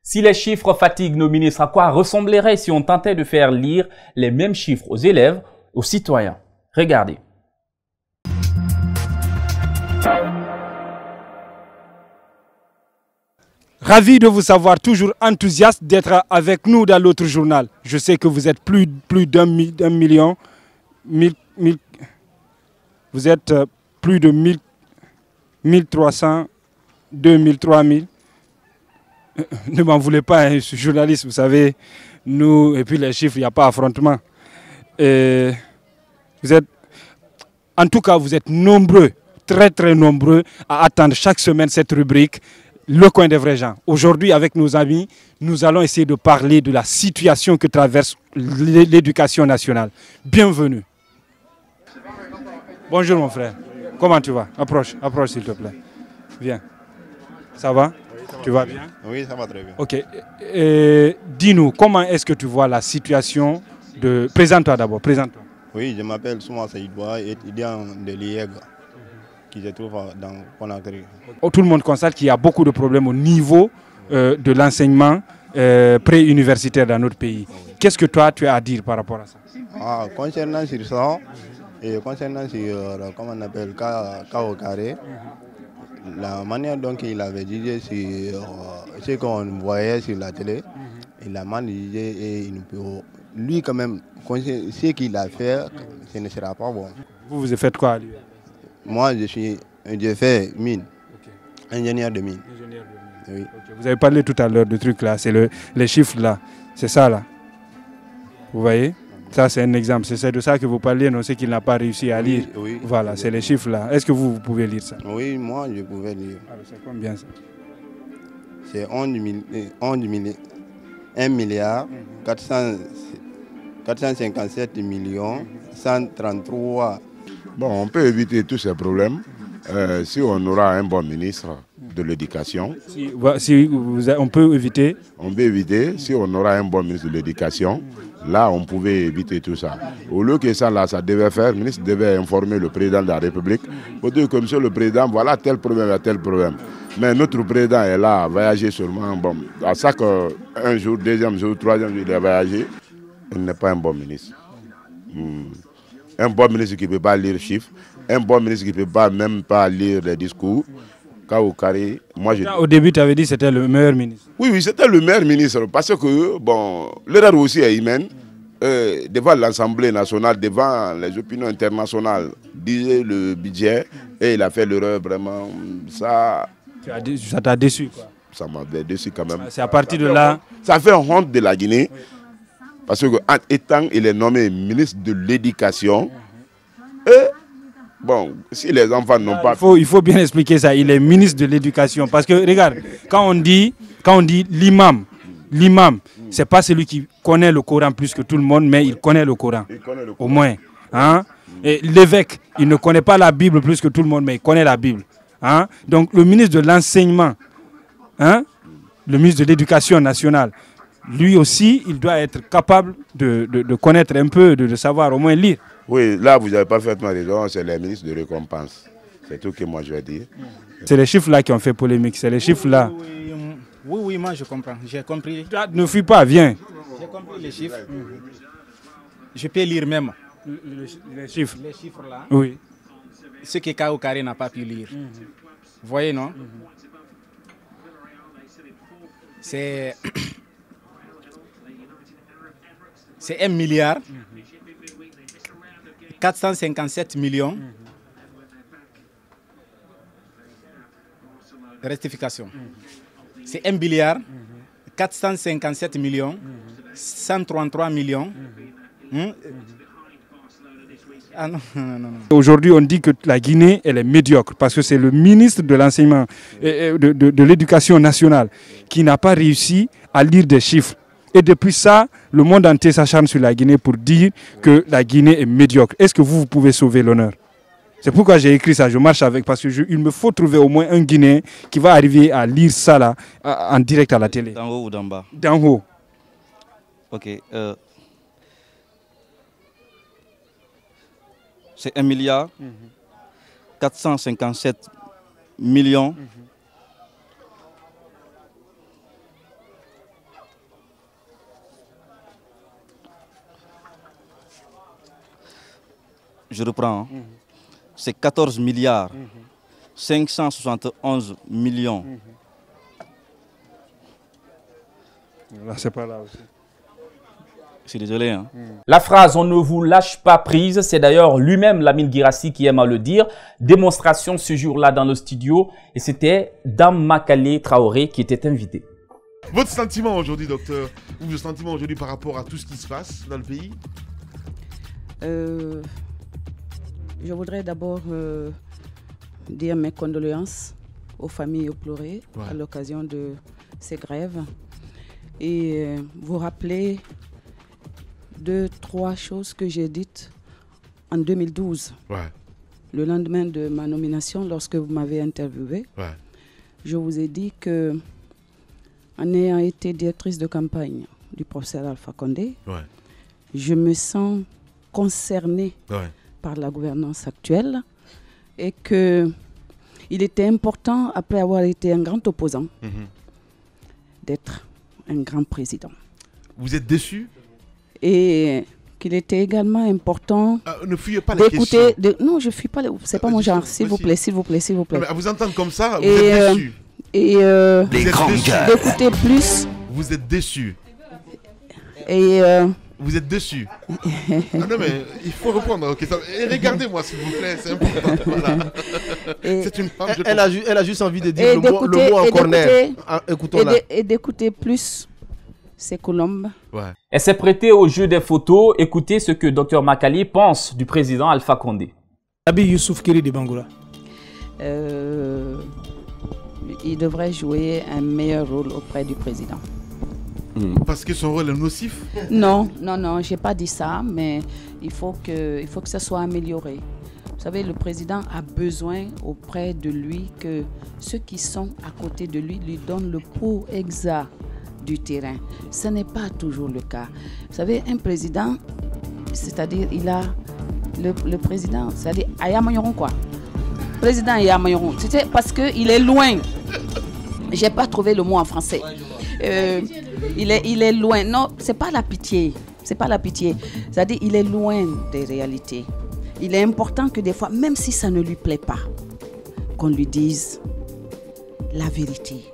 Si les chiffres fatiguent nos ministres, à quoi ressembleraient si on tentait de faire lire les mêmes chiffres aux élèves, aux citoyens? Regardez. Ravi de vous savoir, toujours enthousiaste d'être avec nous dans l'autre journal. Je sais que vous êtes plus d'un million, vous êtes plus de 1300, 2000, 3000. Ne m'en voulez pas, hein, je suis journaliste, vous savez, nous, et puis les chiffres, il n'y a pas affrontement. Et en tout cas, vous êtes nombreux, très très nombreux, à attendre chaque semaine cette rubrique, Le coin des vrais gens. Aujourd'hui, avec nos amis, nous allons essayer de parler de la situation que traverse l'éducation nationale. Bienvenue. Bonjour mon frère, comment tu vas? Approche s'il te plaît. Viens. Ça va? Tu vas bien? Oui, ça va très bien. Ok. Dis-nous, comment est-ce que tu vois la situation de... Présente-toi d'abord, présente-toi. Oui, je m'appelle Souma Saïdoua, étudiant de l'IEG, qui se trouve dans Conakry. Tout le monde constate qu'il y a beaucoup de problèmes au niveau de l'enseignement préuniversitaire dans notre pays. Qu'est-ce que toi, tu as à dire par rapport à ça? Concernant sur ça, et concernant sur, comment on appelle, Kao Carré, la manière dont il avait jugé sur ce qu'on voyait sur la télé, il a mal jugé et lui quand même, ce qu'il a fait, ce ne sera pas bon. Vous avez fait quoi à lui? Moi, j'ai fait mine, ingénieur de mine. Oui. Okay. Vous avez parlé tout à l'heure de trucs là, c'est les chiffres là, c'est ça là. Vous voyez? Ça c'est un exemple, c'est de ça que vous parlez, non, c'est qu'il n'a pas réussi à lire. Oui. Voilà, c'est les chiffres là. Est-ce que vous pouvez lire ça? Oui, moi je pouvais lire. Alors c'est combien ça? C'est 1 milliard 457 millions 133. Bon, on peut éviter tous ces problèmes si on aura un bon ministre de l'Éducation. On peut éviter. On peut éviter si on aura un bon ministre de l'Éducation. Là, on pouvait éviter tout ça. Au lieu que ça, là, ça devait faire, le ministre devait informer le président de la République pour dire que monsieur le président, voilà tel problème, tel problème. Mais notre président est là à voyager seulement. Bon, à chaque un jour, deuxième jour, troisième jour, il est voyagé. Il n'est pas un bon ministre. Un bon ministre qui ne peut pas lire les chiffres, un bon ministre qui ne peut même pas lire les discours. Kao Carré, moi je... Au début, tu avais dit que c'était le meilleur ministre. Oui, c'était le meilleur ministre parce que, bon, l'erreur aussi est humaine. Devant l'Assemblée nationale, devant les opinions internationales, disait le budget et il a fait l'erreur vraiment. Ça t'a déçu quoi? Ça m'a déçu quand même. C'est à partir de là... Ça fait honte de la Guinée. Parce que étant il est nommé ministre de l'Éducation, et bon, si les enfants n'ont pas... Il faut bien expliquer ça, il est ministre de l'Éducation. Parce que regarde, quand on dit l'imam, c'est pas celui qui connaît le Coran plus que tout le monde, mais il connaît le Coran, au moins. Hein? Et l'évêque, il ne connaît pas la Bible plus que tout le monde, mais il connaît la Bible. Hein? Donc le ministre de l'Enseignement, hein? Le ministre de l'Éducation nationale, lui aussi, il doit être capable de connaître un peu, de savoir au moins lire. Oui, là, vous n'avez pas fait ma raison, c'est les ministres de récompense. C'est tout que moi je vais dire. C'est les chiffres-là qui ont fait polémique, c'est les chiffres-là. Oui, moi je comprends, j'ai compris. Ne fuis pas, viens. J'ai compris les chiffres. Je peux lire même. Les chiffres. Les chiffres là. Oui. Ce que Kao Carré n'a pas pu lire. Vous voyez, non? C'est 1 milliard 457 millions. Rectification. C'est 1 milliard 457 millions 133 millions. Ah non. Aujourd'hui, on dit que la Guinée, elle est médiocre parce que c'est le ministre de l'enseignement et de l'éducation nationale qui n'a pas réussi à lire des chiffres. Et depuis ça, le monde entier s'acharne sur la Guinée pour dire que la Guinée est médiocre. Est-ce que vous pouvez sauver l'honneur? C'est pourquoi j'ai écrit ça, je marche avec, parce qu'il me faut trouver au moins un Guinéen qui va arriver à lire ça là, en direct à la télé. D'en haut ou d'en bas? D'en haut. Ok. C'est 1 milliard 457 millions je reprends, c'est 14 milliards 571 millions. Là, c'est pas là aussi. Je suis désolé. Hein. La phrase « on ne vous lâche pas prise », c'est d'ailleurs lui-même Lamine Guirassy qui aime à le dire. Démonstration ce jour-là dans le studio et c'était Dame Makale Traoré qui était invité. Votre sentiment aujourd'hui, docteur, ou votre sentiment aujourd'hui par rapport à tout ce qui se passe dans le pays? Je voudrais d'abord dire mes condoléances aux familles éplorées à l'occasion de ces grèves et vous rappeler 2-3 choses que j'ai dites en 2012, le lendemain de ma nomination, lorsque vous m'avez interviewé. Je vous ai dit que, en ayant été directrice de campagne du professeur Alpha Condé, je me sens concernée par la gouvernance actuelle et qu'il était important, après avoir été un grand opposant, d'être un grand président. Vous êtes déçu? Et qu'il était également important ne fuyez pas la question. Non, je ne fuis pas. C'est pas mon genre. S'il vous plaît, s'il vous plaît, s'il vous plaît. Mais à vous entendre comme ça, vous êtes déçu. D'écouter plus. Vous êtes déçu. Et vous êtes déçu. Non mais il faut répondre. Okay, et regardez-moi s'il vous plaît, c'est important. Voilà. C'est une femme. Elle a juste envie de dire le mot en corner. Écoutons-la. Et d'écouter plus. C'est Colombe. Elle s'est prêtée au jeu des photos. Écoutez ce que Dr Makale pense du président Alpha Condé. Abi Youssouf Keri de Bangoura. Il devrait jouer un meilleur rôle auprès du président. Parce que son rôle est nocif? Non, non, non, j'ai pas dit ça, mais il faut que ça soit amélioré. Vous savez, le président a besoin auprès de lui que ceux qui sont à côté de lui donnent le pouls exact du terrain. Ce n'est pas toujours le cas. Vous savez, un président, c'est-à-dire il a le président, c'est-à-dire Ayamayoron quoi. Président Ayamayoron, c'était parce qu'il est loin. J'ai pas trouvé le mot en français. Il est loin. Non, c'est pas la pitié. C'est pas la pitié. C'est-à-dire il est loin des réalités. Il est important que des fois, même si ça ne lui plaît pas, qu'on lui dise la vérité.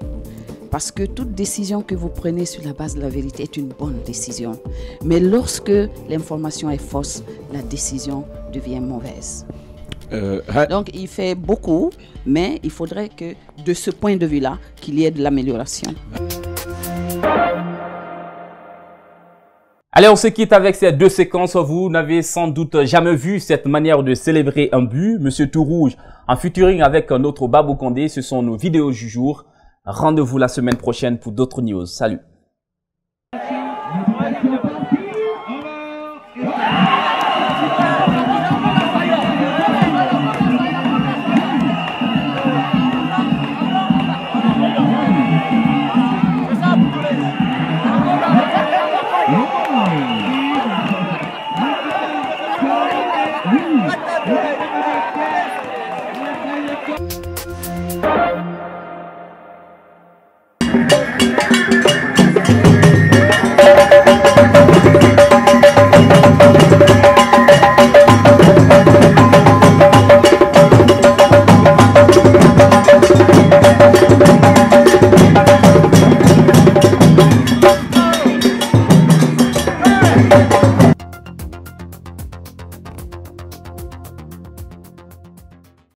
Parce que toute décision que vous prenez sur la base de la vérité est une bonne décision. Mais lorsque l'information est fausse, la décision devient mauvaise. Donc il fait beaucoup, mais il faudrait que de ce point de vue-là, qu'il y ait de l'amélioration. Allez, on se quitte avec ces deux séquences. Vous n'avez sans doute jamais vu cette manière de célébrer un but. Monsieur Tout-Rouge en featuring avec notre Babou Condé. Ce sont nos vidéos du jour. Rendez-vous la semaine prochaine pour d'autres news. Salut.